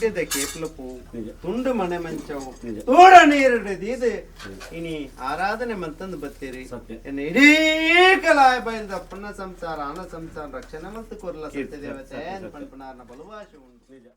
ಮೆಟ್ಟದ ಕೇಪ್ಲಪು ತುಂಡು ಮನೆ ಮಂಚವು ತೋಡ ನೀರಿಡಿದು ಇನಿ ಆರಾಧನೆ ಮಂತಂದು ಬತ್ತೀರಿ ಇಡೀ ಕಲಾಯ ಬಯಲ್ದ ಪುಣ್ಯ ಸಂಸಾರ ಅನ ಸಂಸಾರ ರಕ್ಷಣೆ ಮತ್ತು ಕೊರ್ಲ ಸತ್ಯದೇವತೆ ಪಂಪನಾರ್ನ ಬಲುಭಾಷ ಉಂಟು ನಿಜ.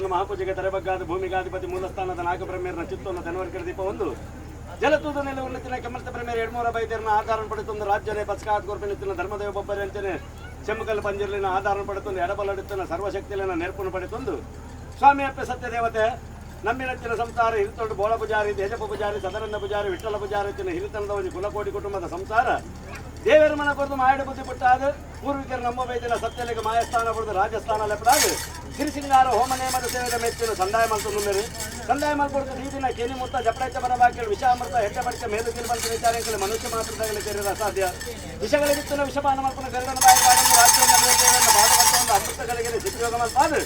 ಮಹಾಪೂಜೆಗೆ ತಲೆಬಗ್ಗಾದ ಭೂಮಿಗಾಧಿಪತಿ ಮೂಲಸ್ಥಾನದ ನಾಗಬ್ರಹ್ಮೇರನ ಚಿತ್ತೋನ್ನ ತನವರ್ಕರ ದೀಪ ಒಂದು ಜಲತೂದ ನೆಲೆ ಉನ್ನತಿನ ಕಮರ್ತ ಬ್ರಹ್ಮೇರ 200 ಬೈದೇರನ ಆಧಾರ ಪಡೆತೊಂದು ರಾಜ್ಯನೇ ಪಸ್ಕಾತ್ ಗೋರ್ಪೆನಿತ್ತಿನ ಧರ್ಮದೇವ ಬೊಬ್ಬರಿ ಅಂಚನೆ ಚೆಮ್ಮಕಲ್ ಪಂಜರ್ಲಿನ ಆಧಾರ ಪಡೆತೊಂದು ಎಡಬಲಡಿತ್ತಿನ ಸರ್ವಶಕ್ತಿಲಿನ ನೇರ್ಪುನ ಪಡೆತೊಂದು ಸ್ವಾಮಿ ಅಪ್ಪೆ ಸತ್ಯದೇವತೆ ನಮ್ಮಿನತ್ತಿನ ಸಂಸಾರ ಹಿರಿತೊಂಡು ಬೋಳ ಪೂಜಾರಿ ತೇಜಪ್ಪ ಪೂಜಾರಿ ಸದರನ್ನ ಪೂಜಾರಿ ವಿಠ್ಠಲ ಪೂಜಾರಿ ಇತ್ತಿನ ಹಿರಿತನದ ಒಂದು ಕುಲಕೋಟಿ ಕುಟುಂಬದ ಸಂಸಾರ ದೇವರ ಮನ ಕೊರದು ಮಾಯಡ ಬುದ್ಧಿ ಪುಟ್ಟಾದ ಪೂರ್ವಿಕರ ನಮ್ಮ ಬೈದಿನ ಸತ್ಯಲಿಗೆ ಮಾಯಸ್ಥಾನ ಪಡೆದು ರಾಜಸ್ಥಾನ ಲೆಪಡಾದು ಸಿರಿಸಿಂಗಾರ ಹೋಮ ನೇಮದ ಸೇವೆದ ಮೆಚ್ಚಿನ ಸಂದಾಯ ಮಲ್ತೊಂದು ಸಂದಾಯ ಮಲ್ಕೊಡ್ತು ನೀದಿನ ಕೆನಿ ಮುತ್ತ ಜಪಡೈತ ಬರ ಬಾಕಿ ವಿಷಾಮೃತ ಹೆಡ್ಡ ಬಡಿಕೆ ಮೇಲು ಗಿಲ್ಬಂತ ವಿಚಾರಕ್ಕೆ ಮನುಷ್ಯ ಮಾತ್ರದಾಗಲಿ ಸೇರಿದ ಅಸಾಧ್ಯ ವಿಷಗಳಿಗಿತ್ತಿನ ವಿಷಪಾನ ಮಲ್ಪನ ಗರುಡನ ಬಾಯಿಗಾಡನ್ನು ರಾಜ್ಯವನ್ನು ಭಾಗವತವನ್ನು ಅಮೃತಗಳಿಗೆ ಸಿದ್ಧಯೋಗ ಮಲ್ಪಾದು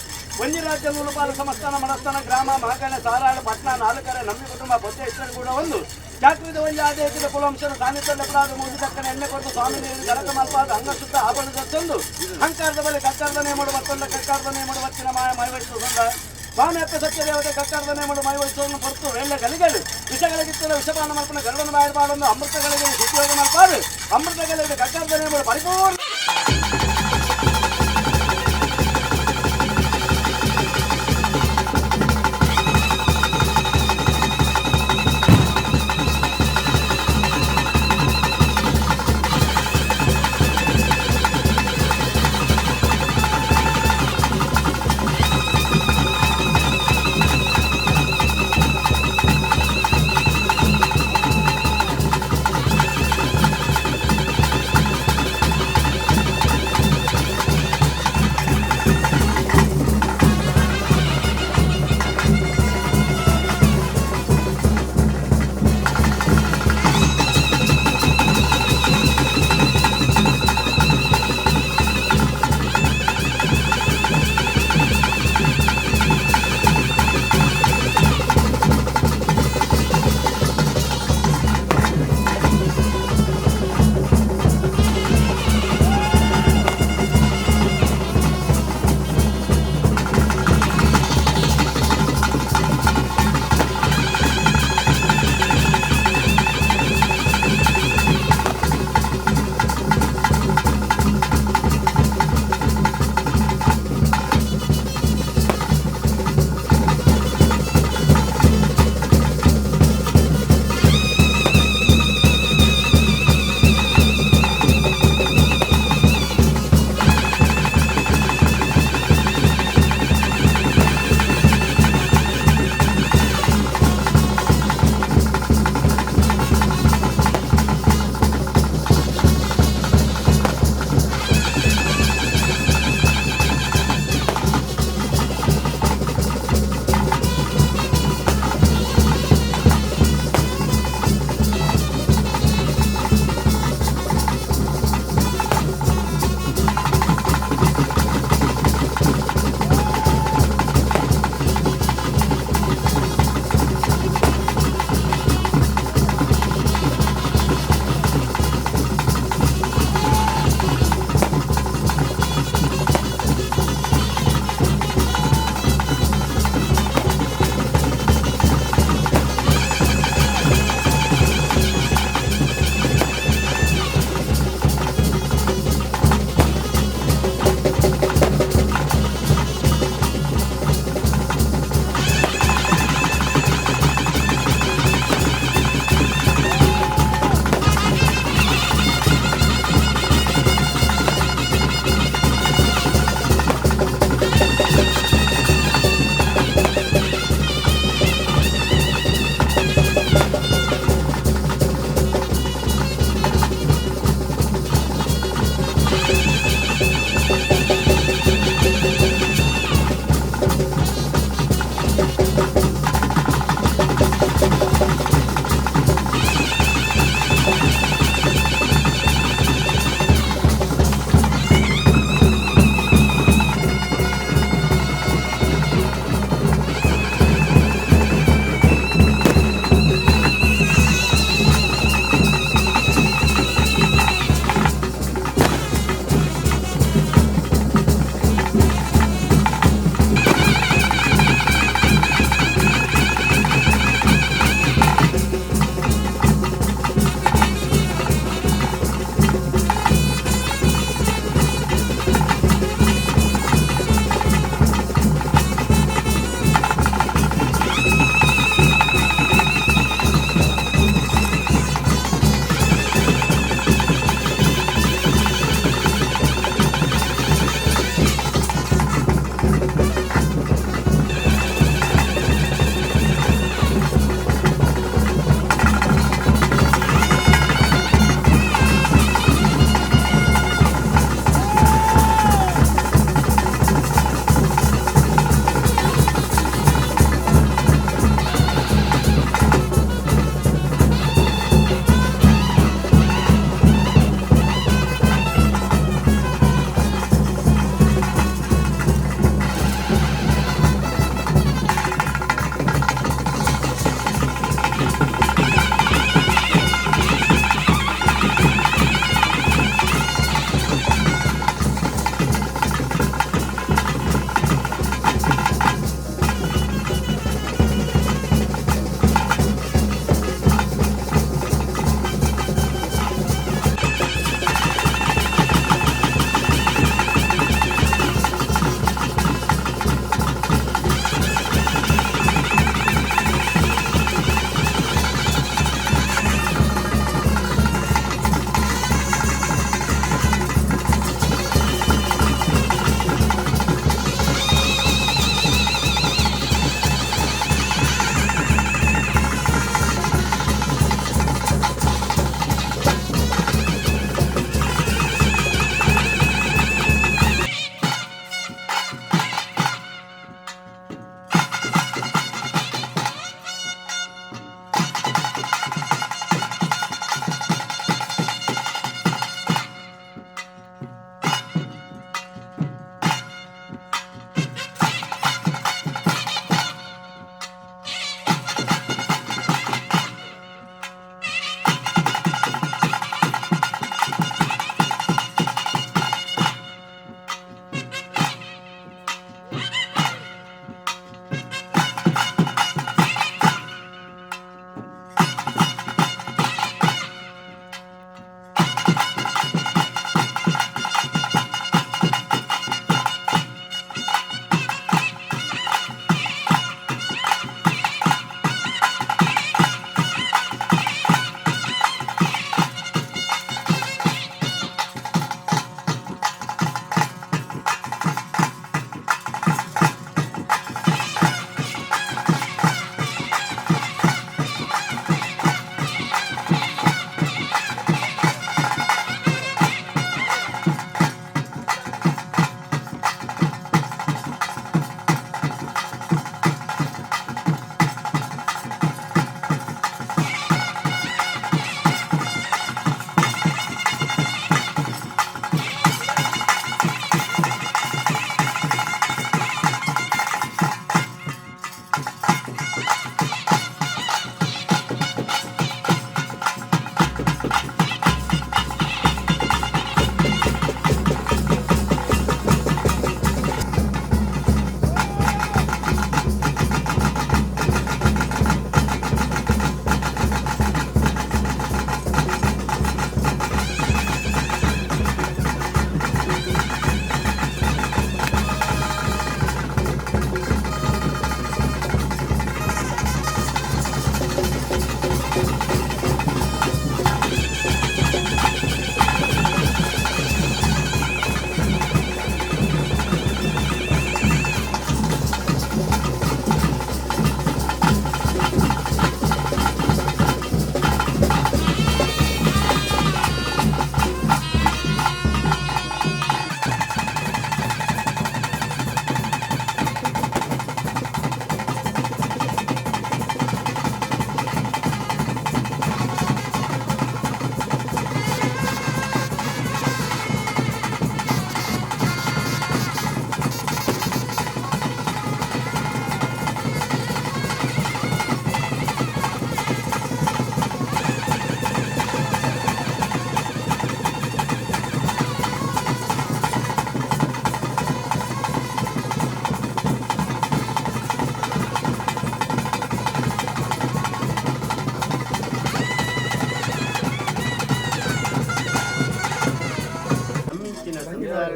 ಒಂಜಿ ರಾಜ್ಯ ಮೂಲಪಾಲು ಸಮಸ್ಥಾನ ಮನಸ್ಥಾನ ಗ್ರಾಮ ಮಹಾಗಣ ಸಾರಾಳು ಪಟ್ನ ನಾಲ್ಕರ ನಮ್ಮಿ ಕುಟುಂಬ ಬೊದ್ದೆ ಇಷ್ಟರು ಕೂಡ ಒಂದು ಜಾತ್ವಿದ ಒಂದು ಆದೇಶದ ಕುಲವಂಶನ ಸಾನ್ನಿಧ್ಯ ಲೆಪಡಾದ ಮುಗಿ ತಕ್ಕನ ಎಣ್ಣೆ ಕೊಟ್ಟು ಸ್ವಾಮಿ ನೀರು ಜಲಕ ಮಲ್ಪಾದ ಅಂಗಶುದ್ಧ ಆಭರಣದ ತಂದು ಅಹಂಕಾರದ ಬಳಿ ಕಕ್ಕಾರದ ನೇಮಡು ಮತ್ತೊಂದು ಕಕ್ಕಾರದ ನೇಮಡು ವಚ್ಚಿನ ಮೈವಹಿಸುವ ಸ್ವಾಮಿ ಅಪ್ಪ ಸತ್ಯದೇವತೆ ಕಕ್ಕಾರದ ನೇಮಡು ಮೈವಹಿಸುವನ್ನು ಹೊರತು ಎಲ್ಲ ಗಲಿಗಳು ವಿಷಗಳಿಗಿತ್ತಿನ ವಿಷಪಾನ ಮಲ್ಪನ ಗರುಡನ ಬಾಯಬಾಡನ್ನು ಅಮೃತಗಳಿಗೆ ಸಿದ್ಧಯೋಗ ಮಲ್ಪಾದು ಅಮೃತಗಳಿಗೆ ಕಕ್ಕಾರದ ನೇಮಡು ಪರಿಪೂರ್ಣ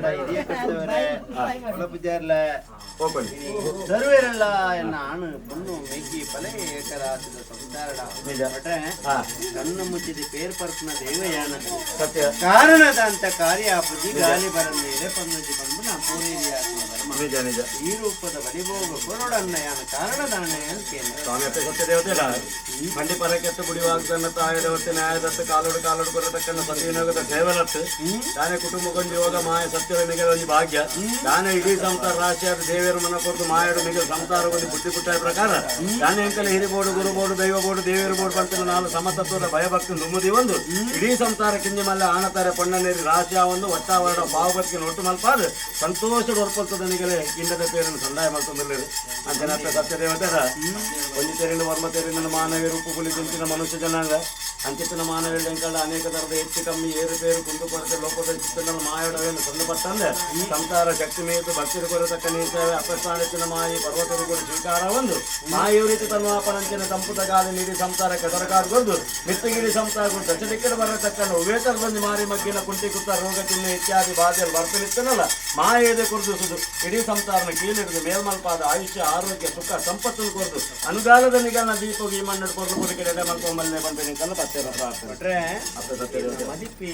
ಹಿರಿಯ ಕರ್ತವರೇ ಪೂಜಾರ್ಲ ಸರ್ವೇರಲ್ಲ ಎನ್ನ ಆಣು ಪೊಣ್ಣು ಮೇಕಿ ಪಲೆ ಏಕರಾಸಿದ ಸಂಸಾರಡ ಕಣ್ಣು ಮುಚ್ಚಿದ ಪೇರ್ಪರ್ಪನ ದೇವಯಾನ ಸತ್ಯ ಕಾರಣದ ಅಂತ ಕಾರ್ಯ ಪುಜಿ ಗಾಳಿ ಬರಮೇಲೆ ಪನ್ನಜಿ ಬಂದು ನಾ ಪೂರೈರಿಯ ಧರ್ಮ ಈ ರೂಪದ ಬಲಿಭೋಗ ಕೊರಡನ್ನ ಯಾನ ಕಾರಣದಾನೆ ಸ್ವಾಮಿ ಅಪ್ಪ ಸತ್ಯದೇವತೆ ಮಂಡಿ ಪರಕ್ಕೆತ್ತು ಬುಡಿವಾಗ್ತನ್ನ ತಾಯದವತ್ತೆ ನ್ಯಾಯದತ್ತ ಕಾಲೋಡು ಕೊರತಕ್ಕನ್ನ ಸತಿವಿನೋಗದ ಸೇವಲತ್ತು ತಾನೇ ಕುಟುಂಬಗೊಂದು ಯೋಗ ಮಾಯ ಸತ್ಯದ ಮಿಗಲ ಒಂದು ಭಾಗ್ಯ ತಾನೇ ಇಡೀ ಸಂಸಾರ ರಾಶಿಯಾದ ದೇವರ ಮನ ಕೊರತು ಮಾಯಡು ಮಿಗಲು ಸಂಸಾರ ಒಂದು ಬುದ್ಧಿ ಪುಟ್ಟಾಯ ಪ್ರಕಾರ ತಾನೇ ಅಂಕಲ ಹಿರಿಬೋಡು ಗುರುಬೋಡು ದೈವಬೋಡು ದೇವರ ಬೋಡು ಬಂತ ನಾಲು ಸಮತತ್ವದ ಭಯಭಕ್ತಿ ನುಮ್ಮದಿ ಒಂದು ಇಡೀ ಸಂಸಾರ ಕಿಂಜಿ ಮಲ್ಲ ಆಣತಾರೆ ಪಣ್ಣನೇರಿ ರಾಶಿಯ ಒಂದು ಒಟ್ಟಾವರಣ ಭಾವಭಕ್ತಿಗೆ ಒಟ್ಟು ಮಲ್ಪಾದ ಸಂತೋಷ ಹೊರಪಲ್ತದ ನಿಗಲೆ ಕಿಂಡದ ಪೇರನ್ನು ಸಂದಾಯ ಮಲ್ತೊಂದಿಲ್ಲ ಅಂಜನಪ್ಪ ಸತ್ಯದೇವತೆರ ಒಂದು ತೆರಿನ ವರ್ಮ ತೆರಿನ ಮಾನವೀಯ ರೂಪ ಕುಲಿ ತಿಂಚಿನ ಮನುಷ್ಯ ಜನಾಂಗ ಅಂಚಿತ್ತಿನ ಮಾನವೀಯ ಎಂಕಳ ಅನೇಕ ತರದ ಹೆಚ್ಚು ಕಮ್ಮಿ ಏರುಪೇರು ಕುಂದುಕೊರತೆ ಲೋಕದ ಚಿತ್ತನ ಮಾಯಡವೆಯನ್ನು ಸಂದಪಟ್ಟಂದೆ ಸಂಸಾರ ಶಕ್ತಿ ಮೇತು ಭಕ್ತಿರು ಕೊರತಕ್ಕ ನೀರ್ತವೆ ಅಪಸ್ಥಾನತ್ತಿನ ಮಾಯಿ ಪರ್ವತರು ಕೂಡ ಸ್ವೀಕಾರ ಒಂದು ಮಾಯು ರೀತಿ ತನ್ವಾಪನಂಚಿನ ಸಂಪುಟ ಗಾಳಿ ನೀಡಿ ಸಂಸಾರಕ್ಕೆ ದೊರಕಾರ್ಗೊದ್ದು ಮಿತ್ತಗಿರಿ ಸಂಸಾರ ದಶದಿಕ್ಕಲು ಬರತಕ್ಕನ್ನು ಉವೇತರ ಬಂದು ಮಾರಿ ಮಗ್ಗಿನ ಕುಂಟಿ ಕುತ್ತ ರೋಗ ಚಿಹ್ನೆ ಇತ್ಯಾದಿ ಬಾಧೆಯಲ್ಲಿ ಬರ್ತಲಿತ್ತನಲ್ಲ ಮಾಯದೆ ಕುರಿದಿಸುವುದು ಇಡೀ ಸಂಸಾರನ ಕೀಳಿಡಿದು ಮೇಲ್ಮಲ್ಪಾದ ಆಯುಷ್ಯ ಆರೋಗ್ಯ ಸುಖ ಸಂಪತ್ತನ್ನು ಕೊರದು ಅನುಗಾಲದ ನಿಗನ ದೀಪೋಗಿ ಈ ಮಣ್ಣು ಕೊರಲು ಕೊಡಿಕೆ ಎಡೆ ಮಲ್ಕೊಂಬಲ್ಲೇ ಬಂದೇನೆ ಕಲ್ಲ ಪತ್ತೆ ಮದಿಪಿ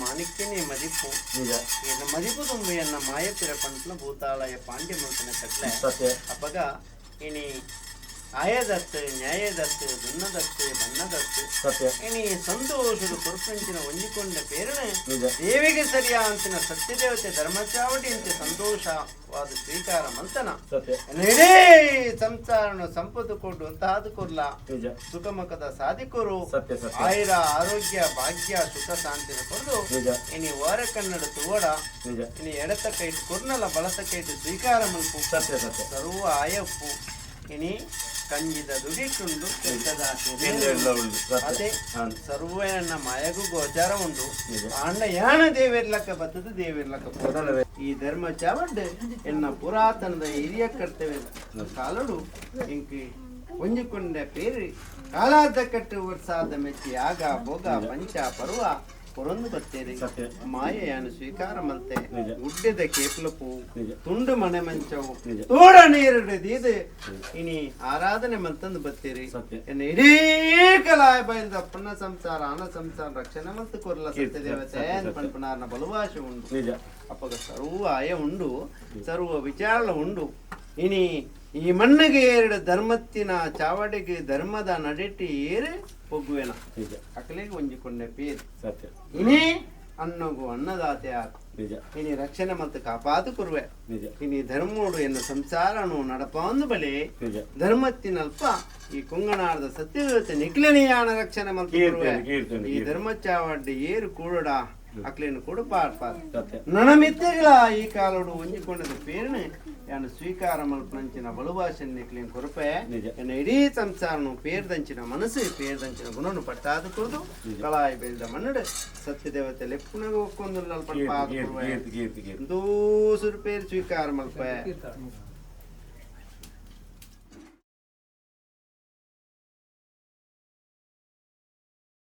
ಮಾಣಿಕ್ಯನೇ ಮದಿಪು ಮದಿಪು ತುಂಬಿಯನ್ನ ಮಾಯ ಪಿರಪಂಟ್ಲ ಭೂತಾಳಯ ಪಾಂಡ್ಯ ಮುಲ್ತನ ಕಟ್ಲೆ ಅಪ್ಪಗ ಇನಿ ಆಯದತ್ತು ನ್ಯಾಯದತ್ತು ದುನ್ನದತ್ತು ಬಣ್ಣದತ್ತು ಇನಿ ಸಂತೋಷದ ಕೊರ್ಪಂಚಿನ ಹೊಂದಿಕೊಂಡ ಪೇರಣೆ ದೇವಿಗೆ ಸರಿಯಾ ಅಂತಿನ ಸತ್ಯದೇವತೆ ಧರ್ಮಚಾವಟಿ ಅಂತೆ ಸಂತೋಷವಾದ ಸ್ವೀಕಾರ ಮಂತನ ಇಡೀ ಸಂಸಾರನು ಸಂಪತ್ತು ಕೊಟ್ಟು ಅಂತಾದು ಕೊರ್ಲ ಸುಖಮುಖದ ಸಾಧಿಕರು ಆಯುರ ಆರೋಗ್ಯ ಭಾಗ್ಯ ಸುಖ ಶಾಂತಿನ ಕೊರದು ಇನಿ ವಾರ ಕನ್ನಡ ತುವಡ ಇನಿ ಎಡತ ಕೈಟ್ ಕೊರ್ನಲ ಬಳತ ಕೈಟ್ ಸ್ವೀಕಾರ ಮಲ್ಪು ಸರ್ವ ಆಯಪ್ಪು ಇನಿ ಕಂಜಿದ ದುಡಿಟುಂಡು ಅದೇ ಸರ್ವನ ಮಾಯಗೂ ಗೋಚಾರ ಉಂಡು ಆಂಡ ಯಾಣ ದೇವಿರ್ಲಕ್ಕ ಬತ್ತದ ದೇವಿರ್ಲಕ್ಕ ಈ ಧರ್ಮ ಚಾವಡ್ ಎನ್ನ ಪುರಾತನದ ಹಿರಿಯ ಕರ್ತವ್ಯ ಕಾಲಡು ಇಂಕಿ ಹೊಂಜಿಕೊಂಡ ಪೇರಿ ಕಾಲಾದ ಕಟ್ಟು ವರ್ಷಾದ ಮೆಚ್ಚಿ ಆಗ ಭೋಗ ಪಂಚ ಪರ್ವ ಪೊರೊಂದು ಬತ್ತೇರಿ ಮಾಯೆಯನ್ನು ಸ್ವೀಕಾರ ಮಂತೆ ಗುಡ್ಡೆದ ಕೇಪ್ಲಪು ತುಂಡು ಮನೆ ಮಂಚವು ತೋಡ ನೀರಿಡಿದು ಇನಿ ಆರಾಧನೆ ಮಂತಂದು ಬತ್ತೇರಿ ಇಡೀ ಕಲಾಯ ಬಯಲ್ದ ಪುಣ್ಣ ಸಂಸಾರ ಅನ ಸಂಸಾರ ರಕ್ಷಣೆ ಮಂತ ಕೊರ್ಲ ಸತ್ಯದೇವತೆ ಪಂಪನಾರ್ನ ಬಲವಾಶ ಉಂಡು ಅಪ್ಪಗ ಸರ್ವ ಆಯ ಉಂಡು ಸರ್ವ ವಿಚಾರ ಉಂಡು ಇನಿ ಈ ಮಣ್ಣಿಗೆ ಎರಡು ಧರ್ಮತ್ತಿನ ಚಾವಡಿಗೆ ಧರ್ಮದ ನಡಿಟಿ ಏರೆ ಹೋಗುವೆನ ಅಕಲಿಗೆ ಹೊಂದಿಕೊಂಡೆ ಪೇರು ಸತ್ಯ ಇನಿ ಅನ್ನಗು ಅನ್ನದಾತೆ ಆತು ಇನಿ ರಕ್ಷಣೆ ಮತ್ತು ಕಾಪಾದು ಕೊರುವೆ ಇನಿ ಧರ್ಮೋಡು ಎನ್ನು ಸಂಸಾರನು ನಡಪಾಂದು ಬಲೆ ಧರ್ಮತ್ತಿನಲ್ಪ ಈ ಕುಂಗನಾಡದ ಸತ್ಯದೇವತೆ ನಿಖಿಲನಿಯಾನ ರಕ್ಷಣೆ ಮತ್ತು ಕೊರುವೆ ಈ ಧರ್ಮ ಚಾವಡ್ಡಿ ಏರು ಕೂಡಡ ಅಕ್ಲೇನು ಕೂಡ ಪಾಡ್ಪಾರ ನನ್ನ ಮಿತ್ತೆಗಳ ಈ ಕಾಲೋಡು ಹೊಂದಿಕೊಂಡದ ಪೇರಣೆ ಯಾನು ಸ್ವೀಕಾರ ಮಲ್ಪಂಚಿನ ಬಲುಭಾಷೆ ನಿಕ್ಲೇನು ಕೊರಪೆ ಎನ್ನ ಇಡೀ ಸಂಸಾರನು ಪೇರ್ದಂಚಿನ ಮನಸ್ಸು ಪೇರ್ದಂಚಿನ ಗುಣನು ಪಟ್ಟಾದ ಕುರಿದು ಕಳಾಯಿ ಬೆಳೆದ ಮನ್ನಡೆ ಸತ್ಯದೇವತೆ ಲೆಪ್ಪುನಗ ಒಕ್ಕೊಂದು ದೂಸರು ಪೇರು ಸ್ವೀಕಾರ ಮಲ್ಪೆ